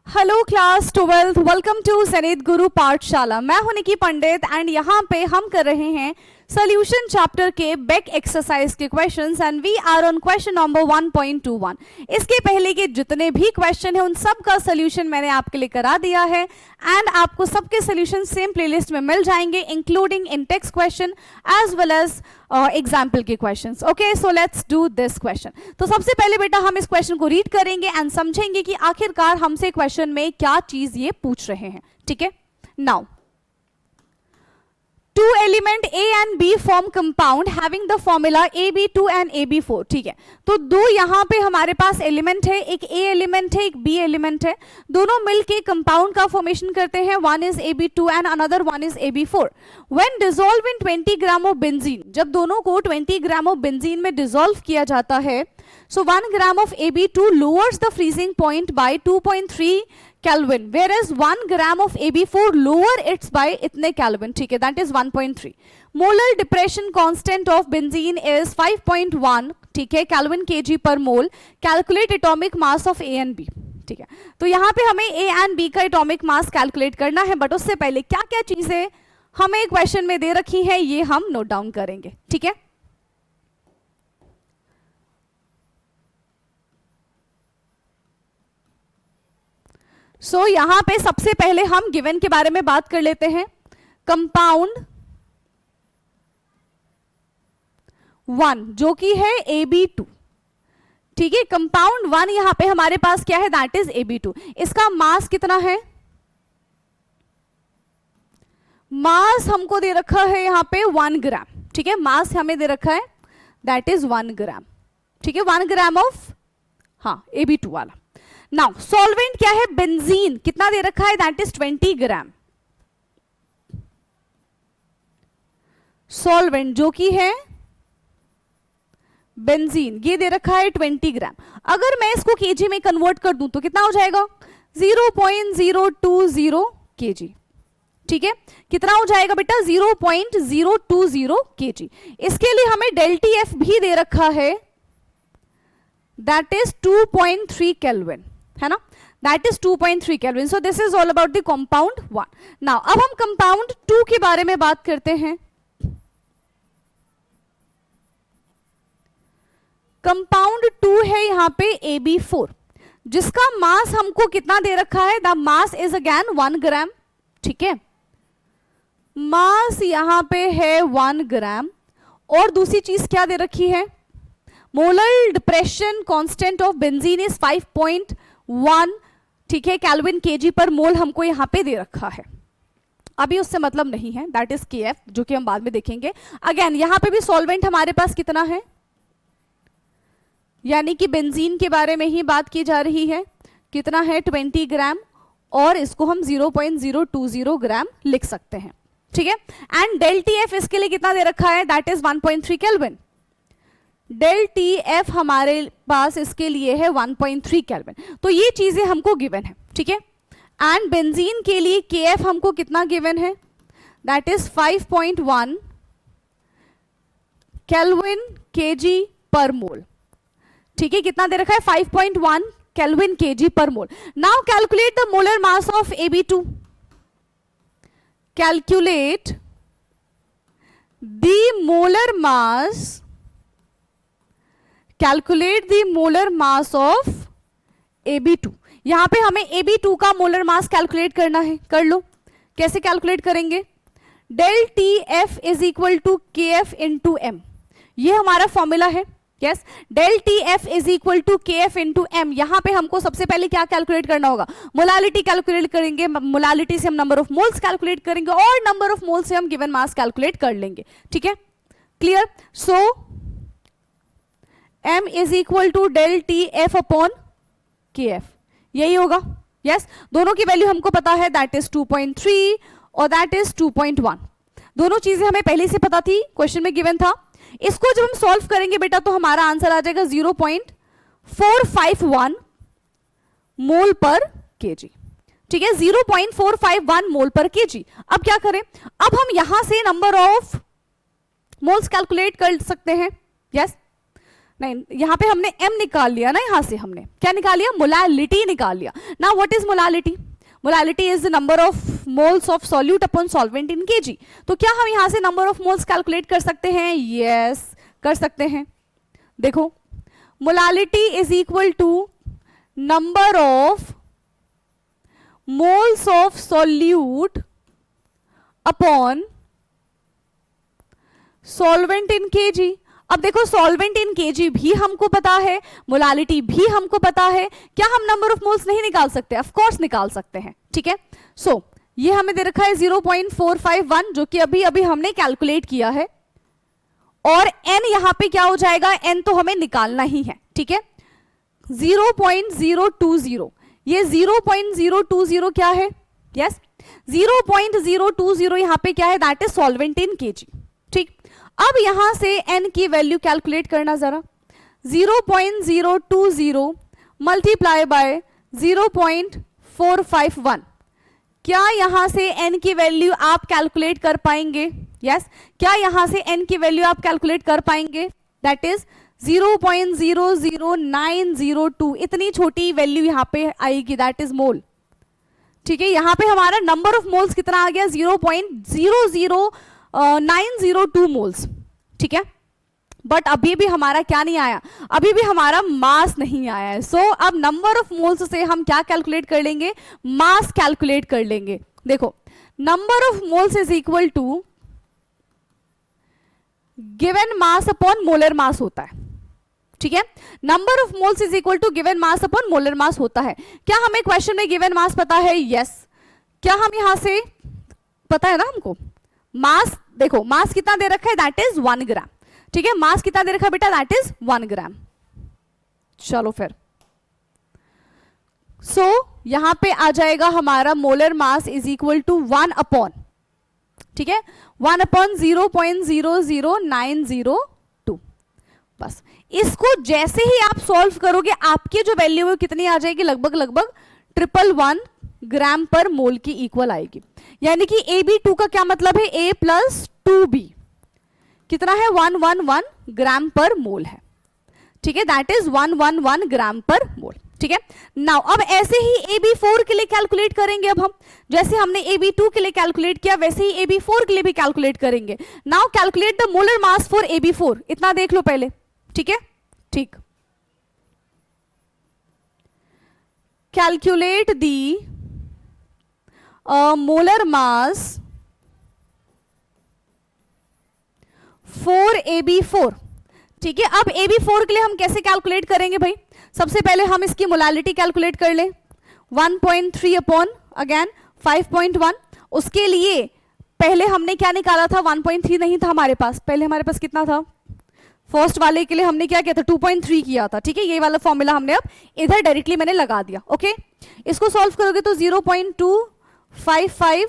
Hello class 12th, welcome to Sanit Guru Pathshala. मैं हूं निकी पंडित and यहाँ पे हम कर रहे हैं सोल्यूशन चैप्टर के बैक एक्सरसाइज के questions and we are on question number 1.21। इसके पहले के जितने भी क्वेश्चन हैं उन सब का सोल्यूशन मैंने आपके लिए करा दिया है एंड आपको सबके सोल्यूशन सेम प्लेलिस्ट में मिल जाएंगे including in text question as well as example के questions. Okay, so let's do this question. तो सबसे पहले बेटा हम इस क्वेश्चन को रीड करेंगे एंड समझेंगे कि आखिरकार हमसे क्वेश्चन में क्या चीज ये पूछ रहे हैं। ठीक है, now two element A and B form compound having the formula AB2 and AB4। ठीक है, तो दो यहाँ पे हमारे पास एलिमेंट है, एक A एलिमेंट है, एक B एलिमेंट है, दोनों मिलके कंपाउंड का फॉर्मेशन करते हैं। One is AB2 and another one is AB4। When dissolve in 20 gram of benzene, जब दोनों को 20 ग्राम ऑफ बेंजीन में डिसॉल्व किया जाता है, so 1 gram of AB2 lowers the freezing point by 2.3 Kelvin, whereas 1 gram of AB4 lower its by इतने Kelvin। ठीक है, that is 1.3। Molar depression constant of benzene is 5.1, ठीक है, Kelvin kg per mole। Calculate atomic mass of A and B। ठीक है, तो यहाँ पे हमें A and B का एटॉमिक मास कैलकुलेट करना है, बट उससे पहले क्या क्या चीजें हमें क्वेश्चन में दे रखी है ये हम नोट डाउन करेंगे। ठीक है, सो यहां पे सबसे पहले हम गिवन के बारे में बात कर लेते हैं। कंपाउंड 1 जो कि है AB2। ठीक है, कंपाउंड 1 यहां पे हमारे पास क्या है, दैट इज AB2। इसका मास कितना है, मास हमको दे रखा है यहां पे 1 ग्राम। ठीक है, मास हमें दे रखा है दैट इज 1 ग्राम। ठीक है, 1 ग्राम ऑफ AB2 वाला। नाउ सॉल्वेंट क्या है, बेंजीन, कितना दे रखा है, दैट इज 20 ग्राम। सॉल्वेंट जो कि है बेंजीन, ये दे रखा है 20 ग्राम। अगर मैं इसको केजी में कन्वर्ट कर दूं तो कितना हो जाएगा, 0.020 केजी। ठीक है, कितना हो जाएगा बेटा, 0.020 केजी। इसके लिए हमें डेल्टी एफ भी दे रखा है, दैट इज 2.3 केल्विन, है ना, that is 2.3 kelvin. So this is all about the compound 1। Now अब हम कंपाउंड 2 के बारे में बात करते हैं। कंपाउंड 2 है यहां पे AB4, जिसका मास हमको कितना दे रखा है, द मास इज अगेन 1 ग्राम। ठीक है, मास यहां पे है 1 ग्राम। और दूसरी चीज क्या दे रखी है, molar depression constant of benzene is 5.1। ठीक है, केल्विन केजी पर मोल हमको यहां पे दे रखा है। अभी उससे मतलब नहीं है, दैट इज KF, जो कि हम बाद में देखेंगे। अगेन यहां पे भी सॉल्वेंट हमारे पास कितना है, यानी कि बेंजीन के बारे में ही बात की जा रही है, कितना है 20 ग्राम, और इसको हम 0.020 ग्राम लिख सकते हैं। ठीक है, एंड डेल्टी एफ इसके लिए कितना दे रखा है, दैट इज 1.3 केल्विन। डेल्टी एफ हमारे पास इसके लिए है 1.3 केल्विन। तो ये चीजें हमको गिवन है। ठीक है, एंड बेंजीन के लिए KF हमको कितना गिवन है, that is 5.1 kelvin kg per मोल। ठीक है, कितना दे रखा है, 5.1 kelvin kg per mole. Now calculate the molar mass of AB2। Calculate the molar mass, calculate the molar mass of AB2। यहां पे हमें AB2 का मोलर मास कैलकुलेट करना है, कर लो। कैसे कैलकुलेट करेंगे, del TF is equal to KF into M, ये हमारा फॉर्मूला है। Yes, del TF is equal to KF into M। यहां पे हमको सबसे पहले क्या कैलकुलेट करना होगा, मोलालिटी कैलकुलेट करेंगे। मोलालिटी से हम नंबर ऑफ मोल्स कैलकुलेट करेंगे और नंबर ऑफ मोल्स से हम गिवन मास कैलकुलेट कर लेंगे। ठीक है, clear. So M is equal to del TF upon KF, यही होगा। यस, दोनों की वैल्यू हमको पता है, दैट इज 2.3 और दैट इज 2.1। दोनों चीजें हमें पहले से पता थी, क्वेश्चन में गिवन था। इसको जब हम सॉल्व करेंगे बेटा तो हमारा आंसर आ जाएगा 0.451 मोल पर केजी। ठीक है, 0.451 मोल पर केजी। अब क्या करें, अब हम यहां से नंबर ऑफ मोल्स कैलकुलेट कर सकते हैं। यस, नहीं, यहाँ पे हमने m निकाल लिया ना, यहाँ से हमने क्या निकाल लिया, मोलालिटी निकाल लिया। Now what is molality? Molality is the number of moles of solute upon solvent in kg. तो क्या हम यहाँ से नंबर ऑफ मोल्स कैलकुलेट कर सकते हैं? यस, कर सकते हैं। देखो, molality is equal to number of moles of solute upon solvent in kg. अब देखो, सॉल्वेंट इन केजी भी हमको पता है, मोलालिटी भी हमको पता है, क्या हम नंबर ऑफ मोल्स नहीं निकाल सकते? ऑफ कोर्स निकाल सकते हैं, ठीक है। सो ये हमें दे रखा है 0.451 जो कि अभी अभी हमने कैलकुलेट किया है, और n यहां पे क्या हो जाएगा, n तो हमें निकालना ही है, ठीक है। 0.020, ये 0.020 क्या है? यस, 0.020 यहां पे क्या है, that is solvent in KG, ठीक। अब यहां से n की वैल्यू कैलकुलेट करना जरा, 0.020 मल्टीप्लाई बाय 0.451, क्या यहां से n की वैल्यू आप कैलकुलेट कर पाएंगे? यस, क्या यहां से n की वैल्यू आप कैलकुलेट कर पाएंगे? दैट इज 0.00902, इतनी छोटी वैल्यू यहां पे आएगी, दैट इज मोल, ठीक है। यहां पे हमारा नंबर ऑफ मोल्स कितना आ गया, 0.00902 मोल्स, ठीक है। बट अभी भी हमारा क्या नहीं आया, अभी भी हमारा मास नहीं आया है। सो अब नंबर ऑफ मोल्स से हम क्या कैलकुलेट कर लेंगे, मास कैलकुलेट कर लेंगे। देखो, number of moles is equal to given mass upon molar mass होता है, ठीक है। Number of moles is equal to given mass upon molar mass होता है। क्या हमें क्वेश्चन में गिवन मास पता है? यस। क्या हम यहां से पता है ना हमको मास? देखो, मास कितना दे रखा है, दैट इज 1 ग्राम, ठीक है। मास कितना दे रखा है बेटा, दैट इज 1 ग्राम। चलो फिर, सो यहां पे आ जाएगा हमारा molar mass is equal to 1 upon, ठीक है, 1 अपॉन 0.00902। बस इसको जैसे ही आप सॉल्व करोगे, आपकी जो वैल्यू है कितनी आ जाएगी, लगभग 111 ग्राम पर मोल की इक्वल आएगी। यानी कि AB2 का क्या मतलब है, A प्लस 2B कितना है, 111 ग्राम पर मोल है, ठीक है। दैट इज 111 ग्राम पर मोल, ठीक है। नाउ अब ऐसे ही AB4 के लिए कैलकुलेट करेंगे। अब हम जैसे हमने AB2 के लिए कैलकुलेट किया, वैसे ही AB4 के लिए भी कैलकुलेट करेंगे। Now calculate the molar mass for AB4, इतना देख लो पहले, ठीक है, ठीक। Calculate the molar mass for AB4, ठीक है। अब AB4 के लिए हम कैसे कैलकुलेट करेंगे भाई? सबसे पहले हम इसकी मोलालिटी कैलकुलेट कर लें, 1.3 अपॉन अगेन 5.1। उसके लिए पहले हमने क्या निकाला था, 1.3 नहीं था हमारे पास, पहले हमारे पास कितना था, फर्स्ट वाले के लिए हमने क्या किया था, 2.3 किया था, ठीक है। ये वाला फॉर्मूला हमने अब इधर डायरेक्टली मैंने लगा दिया, ओके। इसको सॉल्व करोगे तो 0.255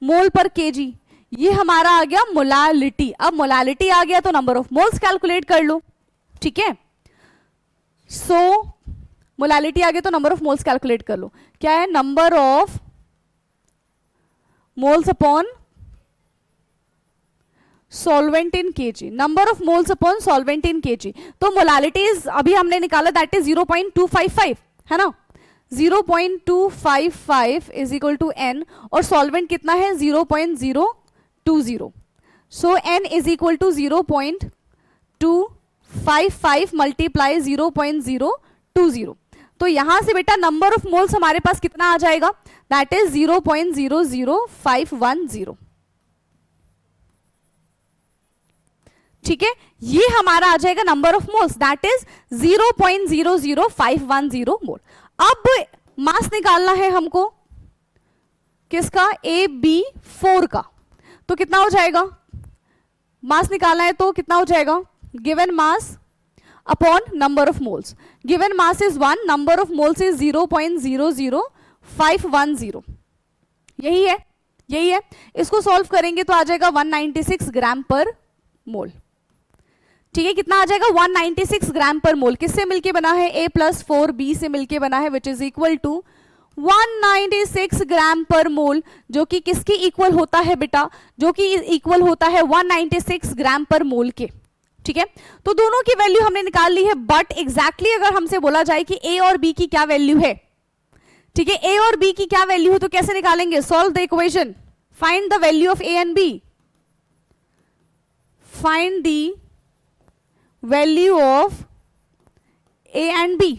मोल पर केजी, ये हमारा आ गया मोलालिटी। अब मोलालिटी आ गया तो नंबर ऑफ मोल्स कैलकुलेट कर लो, ठीक है। सो मोलालिटी आ गया तो नंबर ऑफ मोल्स कैलकुलेट कर लो, क्या है, number of moles upon solvent in kg, number of moles upon solvent in kg. तो मोलालिटी अभी हमने निकाला, दैट इज 0.255, है ना। 0.255 इज इक्वल टू n, और सॉल्वेंट कितना है, 0.020। So n is equal to 0.255 multiply 0.020। तो यहां से बेटा नंबर ऑफ मोल्स हमारे पास कितना आ जाएगा, दैट इज 0.00510, ठीक है। ये हमारा आ जाएगा number of moles, that is 0.00510 मोल। अब मास निकालना है हमको, किसका, AB4 का। तो कितना हो जाएगा, मास निकालना है तो कितना हो जाएगा, given mass upon number of moles. Given mass is 1, number of moles is 0.00510। यही है, यही है। इसको सॉल्व करेंगे तो आ जाएगा 196 ग्राम पर मोल, ठीक है। कितना आ जाएगा, 196 ग्राम पर मोल। किससे मिलके बना है, A प्लस 4B से मिलके बना है, विच इज इक्वल टू 196 ग्राम पर मोल, जो कि किसके इक्वल होता है बेटा, जो कि इक्वल होता है 196 ग्राम पर मोल के, ठीक है, तो दोनों की वैल्यू हमने निकाल ली है, बट एग्जैक्टली अगर हमसे बोला जाए कि ए और बी की क्या वैल्यू है, ठीक है, ए और बी की क्या वैल्यू है, तो कैसे निकालेंगे? Solve the equation, find the value of A and B, find the value of A and B,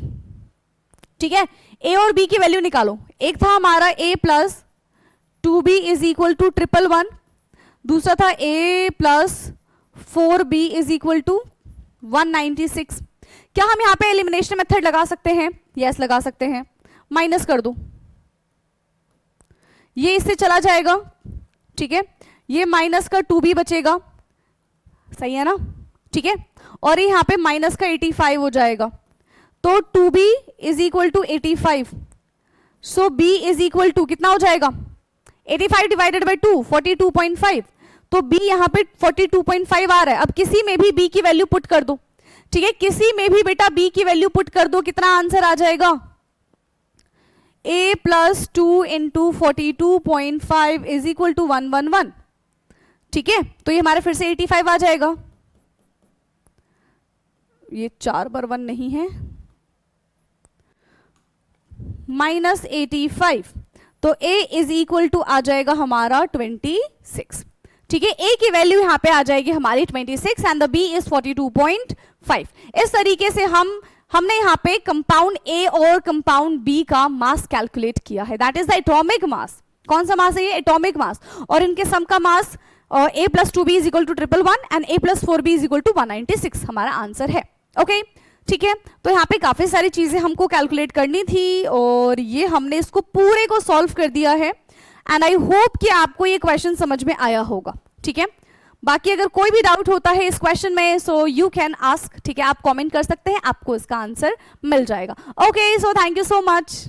ठीक है, ए और बी की वैल्यू निकालो। एक था हमारा a plus 2b is equal to 111, दूसरा था a plus 4b is equal to 196। क्या हम यहां पे एलिमिनेशन मेथड लगा सकते हैं? यस, लगा सकते हैं। माइनस कर दो, ये इससे चला जाएगा, ठीक है, ये माइनस का 2b बचेगा, सही है ना, ठीक है, और यहां पे माइनस का 85 हो जाएगा, तो 2b is equal to 85, so b is equal to कितना हो जाएगा? 85 डिवाइडेड बाई 2, 42.5, तो b यहां पे 42.5 आ रहा है। अब किसी में भी b की वैल्यू पुट कर दो, ठीक है, किसी में भी बेटा b की वैल्यू पुट कर दो, कितना आंसर आ जाएगा? a plus 2 into 42.5 is equal to 111, ठीक है, तो ये हमारे फिर से 85 आ जाएगा, ये 4/1 नहीं है, माइनस 85, तो a इज इक्वल टू आ जाएगा हमारा 26, ठीक है, a की वैल्यू यहां पे आ जाएगी हमारी 26 एंड द b इज 42.5। इस तरीके से हमने यहां पे कंपाउंड a और कंपाउंड b का मास कैलकुलेट किया है, that is the atomic mass. कौन सा मास है ये? एटॉमिक मास, और इनके सम का mass a plus 2b is equal to 111 and a plus 4b is equal to 196 हमारा आंसर है। ओके, ठीक है, तो यहाँ पे काफी सारी चीजें हमको कैलकुलेट करनी थी और ये हमने इसको पूरे को सॉल्व कर दिया है एंड आई होप कि आपको ये क्वेश्चन समझ में आया होगा, ठीक है। बाकी अगर कोई भी डाउट होता है इस क्वेश्चन में सो यू कैन आस्क, ठीक है, आप कमेंट कर सकते हैं, आपको इसका आंसर मिल जाएगा। Okay, so thank you so much.